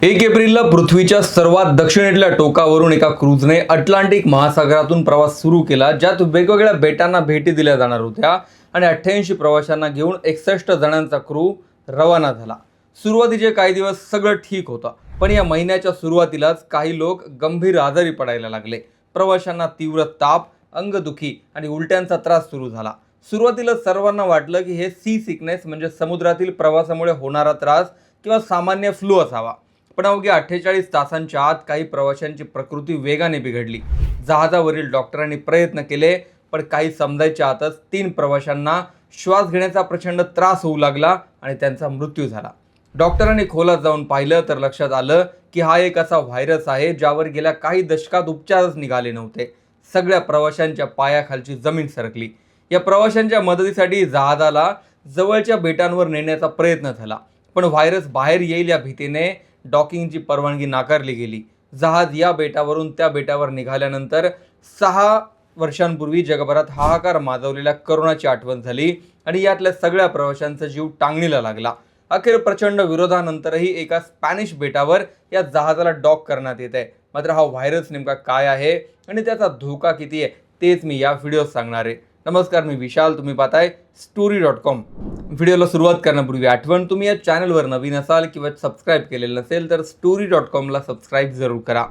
1 एप्रिलला पृथ्वीच्या सर्वात दक्षिणेतल्या टोकावरून एका क्रूझने अटलांटिक महासागरातून प्रवास सुरू केला, ज्यात वेगवेगळ्या बेटांना भेटी दिल्या जाणार होत्या आणि 88 प्रवाशांना घेऊन 61 जणांचा क्रू रवाना झाला. सुरुवातीचे काही दिवस सगळं ठीक होतं, पण या महिन्याच्या सुरुवातीलाच काही लोक गंभीर आजारी पडायला लागले. प्रवाशांना तीव्र ताप, अंगदुखी आणि उलट्यांचा त्रास सुरू झाला. सुरुवातीला सर्वांना वाटलं की हे सी सिकनेस म्हणजे समुद्रातील प्रवासामुळे होणारा त्रास किंवा सामान्य फ्लू असावा. पण अवघ्या 48 तासांच्या आत काही प्रवाशांची प्रकृती वेगाने बिघडली. जहाजावरील डॉक्टरांनी प्रयत्न केले, पण काही समजायच्या आतच 3 प्रवाशांना श्वास घेण्याचा प्रचंड त्रास होऊ लागला आणि त्यांचा मृत्यू झाला. डॉक्टरांनी खोलात जाऊन पाहिलं तर लक्षात आलं की हा एक असा व्हायरस आहे ज्यावर गेल्या काही दशकात उपचारच निघाले नव्हते. सगळ्या प्रवाशांच्या पायाखालची जमीन सरकली. या प्रवाशांच्या मदतीसाठी जहाजाला जवळच्या बेटांवर नेण्याचा प्रयत्न झाला, पण व्हायरस बाहेर येईल या भीतीने डॉकिंगची परवानगी नाकारली गेली. जहाज या बेटावरून त्या बेटावर निघाल्यानंतर 6 वर्षांपूर्वी जगभरात हाहाकार माजवलेल्या करोनाची आठवण झाली आणि यातल्या सगळ्या प्रवाशांचा जीव टांगणीला लागला. अखेर प्रचंड विरोधानंतरही एका स्पॅनिश बेटावर या जहाजाला डॉक करण्यात येत आहे. मात्र हा व्हायरस नेमका काय आहे आणि त्याचा धोका किती आहे तेच मी या व्हिडिओत सांगणार आहे. नमस्कार, मी विशाल, तुम्ही पाहताय story.com. व्हिडिओला सुरुवात करण्यापूर्वी आठवण, तुम्ही या चॅनलवर नवीन असाल किंवा सबस्क्राईब केलेलं नसेल तर story.com ला सबस्क्राईब जरूर करा.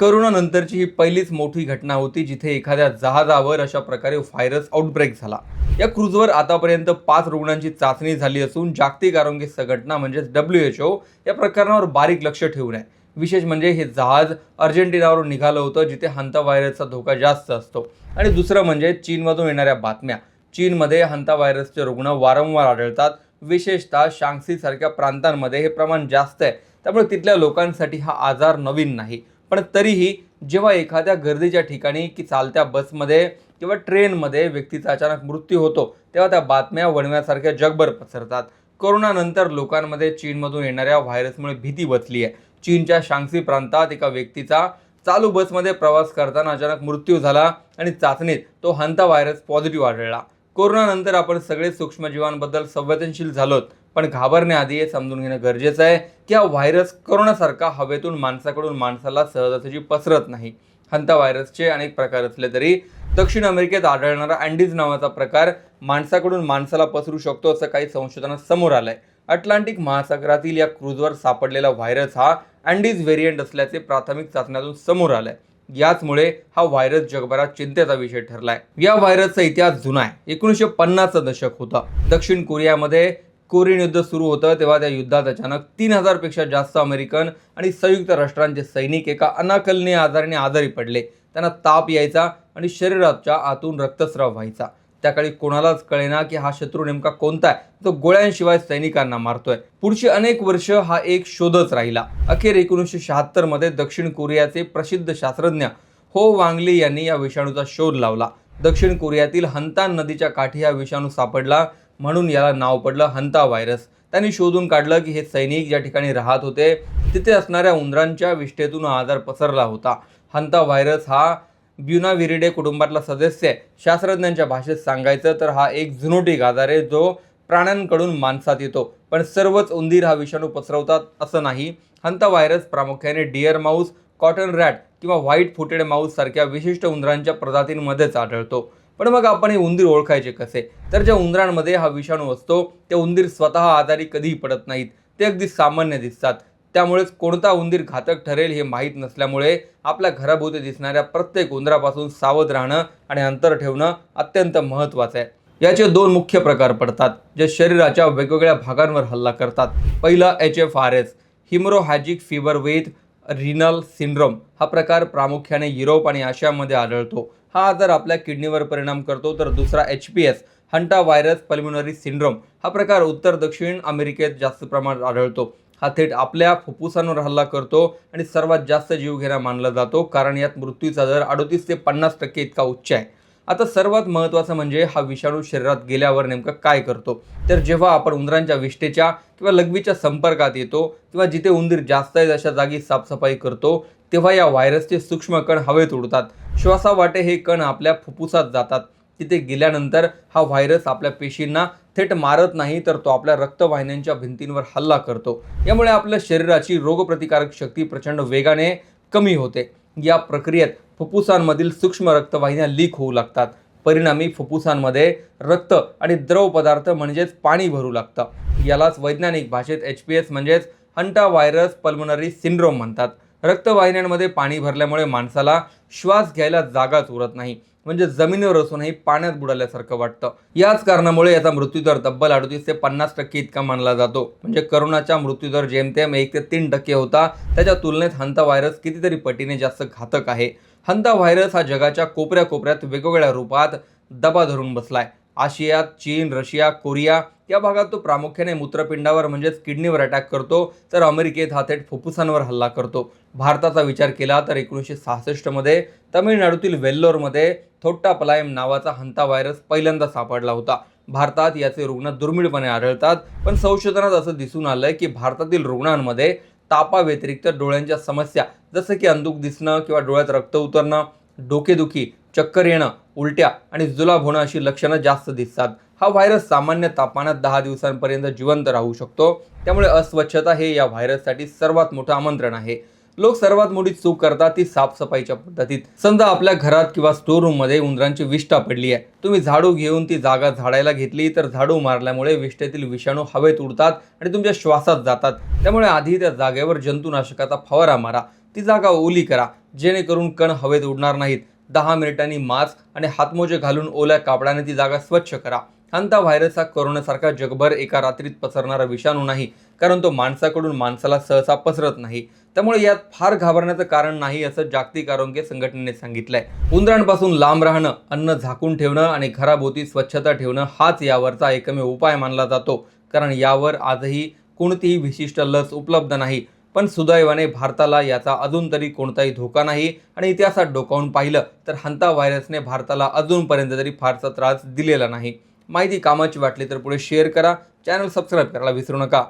करोना नंतरची ही पहिलीच मोठी घटना होती जिथे एखाद्या जहाजावर अशा प्रकारे व्हायरस आउटब्रेक झाला. या क्रूझवर आतापर्यंत 5 रुग्णांची चाचणी झाली असून जागतिक आरोग्य संघटना म्हणजेच WHO या प्रकरणावर बारीक लक्ष ठेवून आहे. विशेष म्हणजे हे जहाज अर्जेंटिनावरून निघालं होतं जिथे हंता व्हायरसचा धोका जास्त असतो. आणि दुसरं म्हणजे चीनमधून येणाऱ्या बातम्या. चीनमध्ये हंता व्हायरसचे रुग्ण वारंवार आढळतात. विशेषतः शांक्सी सारख्या प्रांतांमध्ये हे प्रमाण जास्त आहे, त्यामुळे तिथल्या लोकांसाठी हा आजार नवीन नाही. पण तरीही जेव्हा एखाद्या गर्दीच्या ठिकाणी की चालत्या बसमध्ये किंवा ट्रेनमध्ये व्यक्तीचा अचानक मृत्यू होतो तेव्हा त्या बातम्या वणव्यासारख्या जगभर पसरतात. कोरोनानंतर लोकांमध्ये चीनमधून येणाऱ्या व्हायरसमुळे भीती बसली आहे. चीनच्या शांक्सी प्रांतात एका व्यक्तीचा चालू बसमध्ये प्रवास करताना अचानक मृत्यू झाला आणि चाचणीत तो हंता व्हायरस पॉझिटिव्ह आढळला. कोरोनानंतर आपण सगळे सूक्ष्मजीवांबद्दल संवेदनशील झालोत, पण घाबरण्याआधी हे समजून घेणं गरजेचं आहे की हा व्हायरस कोरोनासारखा हवेतून माणसाकडून माणसाला सहजासहजी पसरत नाही. हंता व्हायरसचे अनेक प्रकार असले तरी दक्षिण अमेरिकेत आढळणारा अँडीज नावाचा प्रकार माणसाकडून माणसाला पसरू शकतो असं काही संशोधनात समोर आलंय. अटलांटिक महासागरातील या क्रूझवर सापडलेला व्हायरस हा अँडीज व्हेरियंट असल्याचे प्राथमिक चाचण्यातून समोर आलंय. याचमुळे हा व्हायरस जगभरात चिंतेचा विषय ठरलाय. या व्हायरसचा इतिहास जुना आहे. 1950चं दशक होतं. दक्षिण कोरियामध्ये कोरियन युद्ध सुरू होतं तेव्हा त्या युद्धात अचानक 3000 पेक्षा जास्त अमेरिकन आणि संयुक्त राष्ट्रांचे सैनिक एका अनाकलनीय आजाराने आजारी पडले. त्यांना ताप यायचा आणि शरीराच्या आतून रक्तस्राव व्हायचा. त्याकाळी कोणालाच कळेना की हा शत्रू नेमका कोणता आहे, तो गोळ्यांशिवाय सैनिकांना मारतोय. पुढची अनेक वर्ष हा एक शोधच राहिला. अखेर 1976 मध्ये दक्षिण कोरियाचे प्रसिद्ध शास्त्रज्ञ हो वांगली यांनी या विषाणूचा शोध लावला. दक्षिण कोरियातील हंतान नदीच्या काठी हा विषाणू सापडला, म्हणून याला नाव पडलं हंता व्हायरस. त्यांनी शोधून काढलं की हे सैनिक ज्या ठिकाणी राहत होते तिथे असणाऱ्या उंदरांच्या विष्ठेतून हा आजार पसरला होता. हंता व्हायरस हा ब्युनाविरिडे कुटुंबातला सदस्य आहे. शास्त्रज्ञांच्या भाषेत सांगायचं तर हा एक झुनोटिक आजार आहे जो प्राण्यांकडून माणसात येतो, पण सर्वच उंदीर हा विषाणू पसरवतात असं नाही. हंता व्हायरस प्रामुख्याने डिअर माऊस, कॉटन रॅट किंवा व्हाईट फुटेड माऊस सारख्या विशिष्ट उंदरांच्या प्रजातींमध्येच आढळतो. पण मग आपण हे उंदीर ओळखायचे कसे? तर ज्या उंदरांमध्ये हा विषाणू असतो ते उंदीर स्वतः आजारी कधीही पडत नाहीत. ते अगदी सामान्य दिसतात. त्यामुळेच कोणता उंदीर घातक ठरेल हे माहीत नसल्यामुळे आपल्या घराभोवती दिसणाऱ्या प्रत्येक उंदरापासून सावध राहणं आणि अंतर ठेवणं अत्यंत महत्त्वाचं आहे. याचे 2 मुख्य प्रकार पडतात जे शरीराच्या वेगवेगळ्या भागांवर हल्ला करतात. पहिला HFRS, haemorrhagic fever with renal syndrome. हा प्रकार प्रामुख्याने युरोप आणि आशियामध्ये आढळतो. हा आजार आपल्या किडनीवर परिणाम करतो. तर दुसरा HPS, hanta virus pulmonary syndrome. हा प्रकार उत्तर दक्षिण अमेरिकेत जास्त प्रमाणात आढळतो. हा थेट आपल्या फुफ्फुसांवर हल्ला करतो आणि सर्वात जास्त जीवघेणा मानला जातो, कारण यात मृत्यूचा दर 38 ते 50% इतका उच्च आहे. आता सर्वात महत्त्वाचं म्हणजे हा विषाणू शरीरात गेल्यावर नेमकं काय करतो. तर जेव्हा आपण उंदरांच्या विष्ठेच्या किंवा लघवीच्या संपर्कात येतो किंवा जिथे उंदीर जास्त आहेत अशा जागी साफसफाई करतो तेव्हा या व्हायरसचे सूक्ष्म कण हवेत उडतात. श्वासावाटे हे कण आपल्या फुफ्फुसात जातात. तिथे गेल्यानंतर हा व्हायरस आपल्या पेशींना थेट मारत नाही तर तो आपल्या रक्तवाहिन्यांच्या भिंतींवर हल्ला करतो. यामुळे आपल्या शरीराची रोगप्रतिकारक शक्ती प्रचंड वेगाने कमी होते. या प्रक्रियेत फुफ्फुसांमधील सूक्ष्म रक्तवाहिन्या लीक होऊ लागतात. परिणामी फुफ्फुसांमध्ये रक्त आणि द्रव पदार्थ म्हणजेच पाणी भरू लागतं. यालाच वैज्ञानिक भाषेत HPS म्हणजेच हंटाव्हायरस पल्मोनरी सिंड्रोम म्हणतात. रक्तवाहिन्यांमध्ये पाणी भरल्यामुळे माणसाला श्वास घ्यायला जागाच उरत नाही, म्हणजे जमिनीवर असूनही पाण्यात बुडाल्यासारखं वाटतं. याच कारणामुळे याचा मृत्यूदर तब्बल 38 ते 50% इतका मानला जातो. म्हणजे करोनाचा मृत्यूदर जेमतेम 1 ते 3% होता. त्याच्या तुलनेत हंताव्हायरस कितीतरी पटीने जास्त घातक आहे. हंताव्हायरस हा जगाच्या कोपऱ्या कोपऱ्यात वेगवेगळ्या रूपात दबा धरून बसलाय. आशियात, चीन, रशिया, कोरिया या भागात तो प्रामुख्याने मूत्रपिंडावर म्हणजेच किडनीवर अटॅक करतो, तर अमेरिकेत हा थेट फुफ्फुसांवर हल्ला करतो. भारताचा विचार केला तर 1966 मध्ये तमिळनाडूतील वेल्लोरमध्ये थोट्टापलायम नावाचा हंताव्हायरस पहिल्यांदा सापडला होता. भारतात याचे रुग्ण दुर्मिळपणे आढळतात, पण संशोधनात असं दिसून आलंय की भारतातील रुग्णांमध्ये तापाव्यतिरिक्त डोळ्यांच्या समस्या जसं की अंधुक दिसणं किंवा डोळ्यात रक्त उतरणं, डोकेदुखी, चक्कर येणं, उलट्या आणि जुलाब होणं अशी लक्षणं जास्त दिसतात. हा व्हायरस सामान्य तापमानात 10 दिवसांपर्यंत जिवंत राहू शकतो. त्यामुळे अस्वच्छता हे या व्हायरससाठी सर्वात मोठं आमंत्रण आहे. लोक सर्वात मोठी चूक करतात ती साफसफाईच्या पद्धतीत. समजा आपल्या घरात किंवा स्टोर रूम मध्ये उंदरांची विष्ठा पडली आहे. तुम्ही झाडू घेऊन ती जागा झाडायला घेतली तर झाडू मारल्यामुळे विष्ठेतील विषाणू हवेत उडतात आणि तुमच्या श्वासात जातात. त्यामुळे आधी त्या जागेवर जंतुनाशकाचा फवारा मारा. ती जागा ओली करा जेणेकरून कण हवेत उडणार नाहीत. 10 मिनिटांनी मास्क आणि हातमोजे घालून ओल्या कापडाने ती जागा स्वच्छ करा. हंताव्हायरस हा कोरोनासारखा जगभर एका रात्रीत पसरणारा विषाणू नाही, कारण तो माणसाकडून माणसाला सहसा पसरत नाही. त्यामुळे यात फार घाबरण्याचं कारण नाही असं जागतिक आरोग्य संघटनेने सांगितलंय. उंदरांपासून लांब राहणं, अन्न झाकून ठेवणं आणि घराभोवती स्वच्छता ठेवणं हाच यावरचा एकमेव उपाय मानला जातो, कारण यावर आजही कोणतीही विशिष्ट लस उपलब्ध नाही. पण सुदैवाने भारताला याचा अजून तरी कोणताही धोका नाही आणि इतिहासात डोकावून पाहिलं तर हंताव्हायरसने भारताला अजूनपर्यंत तरी फारसा त्रास दिलेला नाही. माहिती कामाची वाटली तर पुढे शेअर करा. चॅनल सबस्क्राईब करायला विसरू नका.